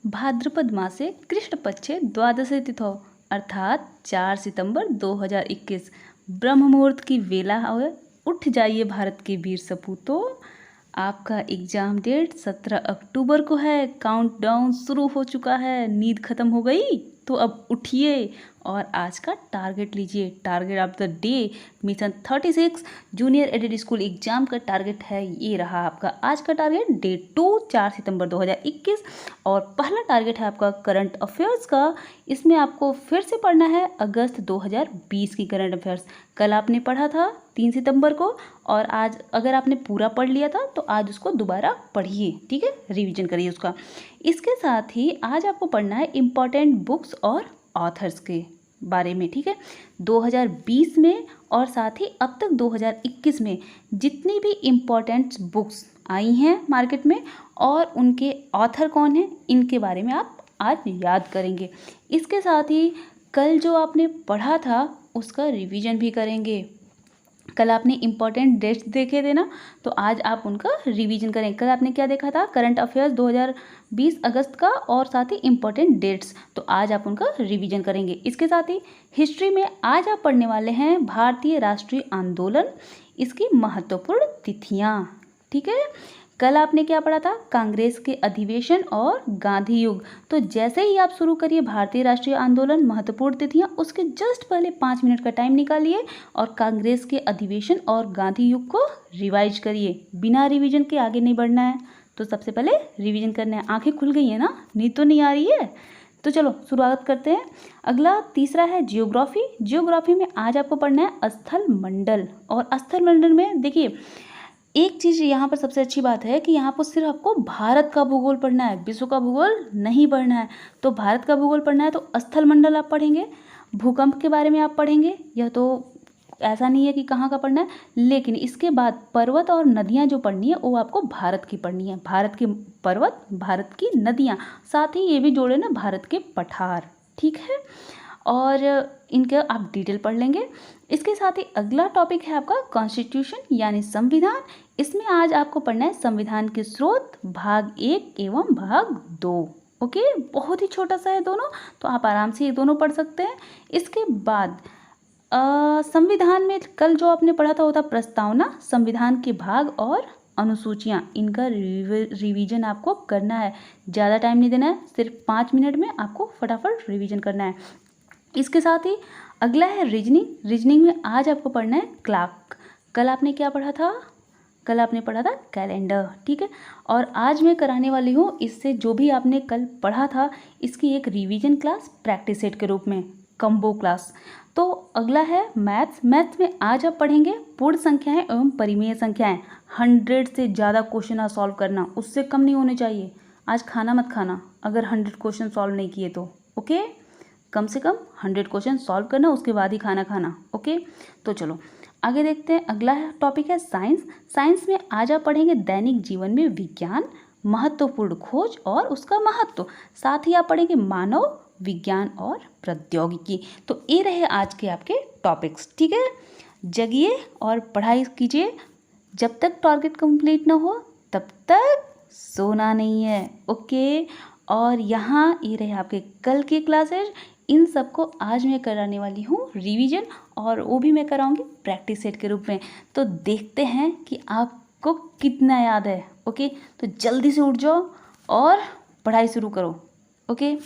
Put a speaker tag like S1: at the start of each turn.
S1: भाद्रपद मासे कृष्ण पक्षे द्वादशे तिथौ अर्थात 4 सितंबर 2021 ब्रह्म मुहूर्त की वेला है। उठ जाइए भारत के वीर सपूतों। आपका एग्ज़ाम डेट 17 अक्टूबर को है। काउंटडाउन शुरू हो चुका है। नींद खत्म हो गई तो अब उठिए और आज का टारगेट लीजिए। Target of the day mission 36 junior aided school exam का टारगेट है। ये रहा आपका आज का टारगेट डे 2 4 सितंबर 2021 और पहला टारगेट है आपका करंट अफेयर्स का। इसमें आपको फिर से पढ़ना है अगस्त 2020 की करंट अफेयर्स। कल आपने पढ़ा था 3 सितंबर को और आज अगर आपने पूरा पढ़ लिया था तो आज उसको दोबारा पढ़िए, ठीक है, रिवीजन करिए उसका। इसके साथ ही आज आपको पढ़ना है इम्पॉर्टेंट बुक्स और ऑथर्स के बारे में, ठीक है। 2020 में और साथ ही अब तक 2021 में जितनी भी इम्पॉर्टेंट बुक्स आई हैं मार्केट में और उनके ऑथर कौन हैं, इनके बारे में आप आज याद करेंगे। इसके साथ ही कल जो आपने पढ़ा था उसका रिवीजन भी करेंगे। कल आपने इम्पॉर्टेंट डेट्स देखे थे ना, तो आज आप उनका रिवीजन करें। कल आपने क्या देखा था, करंट अफेयर्स 2020 अगस्त का और साथ ही इम्पॉर्टेंट डेट्स, तो आज आप उनका रिवीजन करेंगे। इसके साथ ही हिस्ट्री में आज आप पढ़ने वाले हैं भारतीय राष्ट्रीय आंदोलन, इसकी महत्वपूर्ण तिथियाँ, ठीक है। कल आपने क्या पढ़ा था, कांग्रेस के अधिवेशन और गांधी युग। तो जैसे ही आप शुरू करिए भारतीय राष्ट्रीय आंदोलन महत्वपूर्ण तिथियाँ, उसके जस्ट पहले 5 मिनट का टाइम निकालिए और कांग्रेस के अधिवेशन और गांधी युग को रिवाइज करिए। बिना रिवीजन के आगे नहीं बढ़ना है, तो सबसे पहले रिवीजन करना है। आंखें खुल गई है ना, नींद तो नहीं आ रही है? तो चलो शुरुआत करते हैं। अगला तीसरा है जियोग्राफी। जियोग्राफी में आज आपको पढ़ना है स्थल मंडल। और स्थल मंडल में देखिए एक चीज़ यहाँ पर सबसे अच्छी बात है कि यहाँ पर सिर्फ आपको भारत का भूगोल पढ़ना है, विश्व का भूगोल नहीं पढ़ना है। तो भारत का भूगोल पढ़ना है तो स्थल मंडल आप पढ़ेंगे, भूकंप के बारे में आप पढ़ेंगे। यह तो ऐसा नहीं है कि कहाँ का पढ़ना है, लेकिन इसके बाद पर्वत और नदियाँ जो पढ़नी है वो आपको भारत की पढ़नी है। भारत के पर्वत, भारत की नदियाँ, साथ ही ये भी जोड़े ना भारत के पठार, ठीक है। और इनके आप डिटेल पढ़ लेंगे। इसके साथ ही अगला टॉपिक है आपका कॉन्स्टिट्यूशन यानी संविधान। इसमें आज आपको पढ़ना है संविधान के स्रोत भाग 1 एवं भाग 2। ओके, बहुत ही छोटा सा है दोनों, तो आप आराम से ये दोनों पढ़ सकते हैं। इसके बाद संविधान में कल जो आपने पढ़ा था वो था प्रस्तावना, संविधान के भाग और अनुसूचियाँ, इनका रिवीजन आपको करना है। ज़्यादा टाइम नहीं देना है, सिर्फ 5 मिनट में आपको फटाफट रिवीजन करना है। इसके साथ ही अगला है रीजनिंग। रीजनिंग में आज आपको पढ़ना है क्लॉक। कल आपने क्या पढ़ा था, कल आपने पढ़ा था कैलेंडर, ठीक है। और आज मैं कराने वाली हूँ इससे जो भी आपने कल पढ़ा था इसकी एक रिवीजन क्लास प्रैक्टिस सेट के रूप में, कम्बो क्लास। तो अगला है मैथ्स। मैथ्स में आज आप पढ़ेंगे पूर्ण संख्याएं एवं परिमेय संख्याएं। 100 से ज़्यादा क्वेश्चन आप सॉल्व करना, उससे कम नहीं होने चाहिए। आज खाना मत खाना अगर 100 क्वेश्चन सॉल्व नहीं किए तो, ओके। कम से कम 100 क्वेश्चन सॉल्व करना, उसके बाद ही खाना खाना, ओके। तो चलो आगे देखते हैं। अगला टॉपिक है साइंस। साइंस में आज आप पढ़ेंगे दैनिक जीवन में विज्ञान, महत्वपूर्ण खोज और उसका महत्व। साथ ही आप पढ़ेंगे मानव विज्ञान और प्रौद्योगिकी। तो ये रहे आज के आपके टॉपिक्स, ठीक है। जगिए और पढ़ाई कीजिए, जब तक टारगेट कंप्लीट ना हो तब तक सोना नहीं है, ओके। और यहाँ ये रहे आपके कल के क्लासेज, इन सबको आज मैं कराने वाली हूँ रिवीजन, और वो भी मैं कराऊंगी प्रैक्टिस सेट के रूप में। तो देखते हैं कि आपको कितना याद है, ओके। तो जल्दी से उठ जाओ और पढ़ाई शुरू करो, ओके।